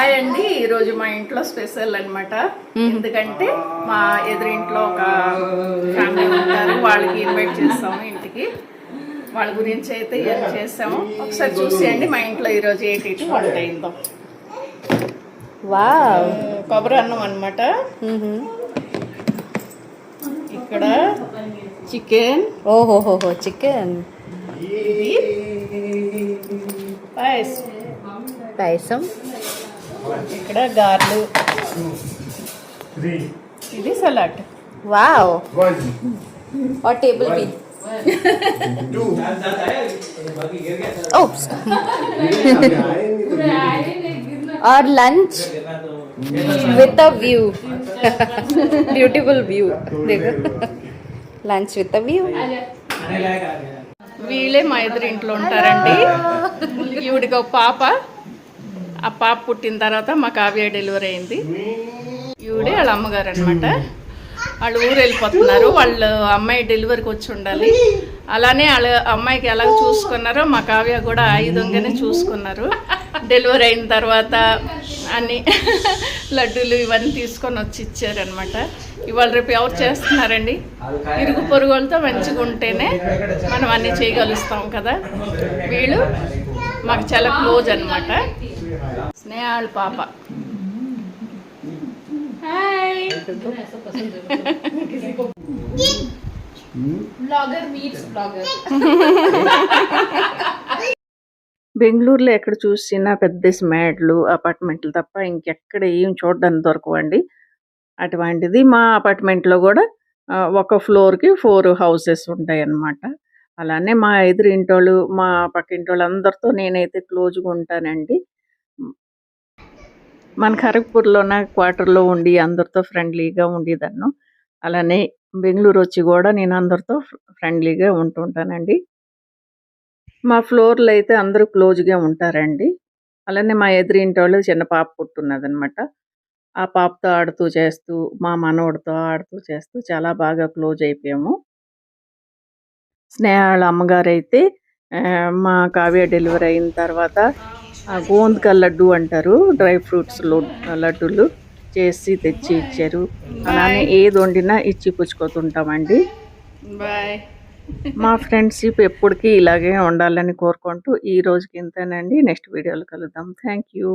Hi అండి, ఈరోజు మా ఇంట్లో స్పెషల్ అనమాట. ఎందుకంటే మా ఎదురింట్లో ఒక ఫ్యామిలీ ఉంటారు, వాళ్ళకి ఇన్వైట్ చేస్తాము ఇంటికి. వాళ్ళ గురించి అయితే ఏం చేస్తాము ఒకసారి చూసేయండి. మా ఇంట్లో ఈరోజు ఏంటి వంట అయిందో. వావ్, కొబ్బరి అన్నం అనమాట. ఇక్కడ చికెన్. ఓహోహోహో, చికెన్. ఇది పాయసం. ఇక్కడ గార్లు. ఇది సలాడ్. వావ్, और टेबल भी. Oh, और lunch with a view. Beautiful view. देखो, लंच विथ अ व्यू. వీళ్ళే మా ఎదురు ఇంట్లో ఉంటారండి. ఈవిడికి ఒక పాప. ఆ పాప పుట్టిన తర్వాత మా కావ్య డెలివరీ అయింది. ఈవిడే వాళ్ళ అమ్మగారు అనమాట. వాళ్ళు ఊరు వెళ్ళిపోతున్నారు. వాళ్ళు అమ్మాయి డెలివరీకి వచ్చి ఉండాలి. అలానే వాళ్ళ అమ్మాయికి ఎలా చూసుకున్నారో మా కావ్య కూడా ఆయుధంగానే చూసుకున్నారు. డెలివరీ అయిన తర్వాత అన్ని లడ్డూలు ఇవన్నీ తీసుకొని వచ్చి ఇచ్చారనమాట. ఇవాళ రేపు ఎవరు చేస్తున్నారండి? ఇరుగు పొరుగులతో మంచిగా ఉంటేనే మనం అన్నీ చేయగలుగుతాం కదా. వీళ్ళు మాకు చాలా క్లోజ్ అనమాట. స్నేహాళ్ళ పాప. బెంగళూరులో ఎక్కడ చూసినా పెద్ద స్మాడ్లు, అపార్ట్మెంట్లు తప్ప ఇంకెక్కడ ఏం చూడడానికి దొరకవండి. అటువంటిది మా అపార్ట్మెంట్లో కూడా ఒక ఫ్లోర్కి 4 హౌసెస్ ఉంటాయి అన్నమాట. అలానే మా ఎదురు ఇంటోళ్ళు, మా పక్కింటి వాళ్ళు అందరితో నేనైతే క్లోజ్గా ఉంటానండి. మన ఖరగ్పూర్లోన క్వార్టర్లో ఉండి అందరితో ఫ్రెండ్లీగా ఉండేదాన్ని. అలానే బెంగళూరు వచ్చి కూడా నేను అందరితో ఫ్రెండ్లీగా ఉంటుంటానండి. మా ఫ్లోర్లో అయితే అందరూ క్లోజ్గా ఉంటారండి. అలానే మా ఎదురింటి వాళ్ళు చిన్న పాప పుట్టున్నదనమాట. ఆ పాపతో ఆడుతూ చేస్తూ, మా మనవడితో ఆడుతూ చేస్తూ చాలా బాగా క్లోజ్ అయిపోయాము. స్నేహాళ్ళ అమ్మగారైతే మా కావ్య డెలివరీ అయిన తర్వాత గోంద్కా లడ్డు అంటారు, డ్రై ఫ్రూట్స్ లడ్డూలు చేసి తెచ్చి ఇచ్చారు. అలానే ఏది వండినా ఇచ్చి పుచ్చుకోతుంటామండి. బాయ్. మా ఫ్రెండ్షిప్ ఎప్పటికీ ఇలాగే ఉండాలని కోరుకుంటూ ఈ రోజుకి ఇంతేనండి. నెక్స్ట్ వీడియోలో కలుద్దాం. Thank you.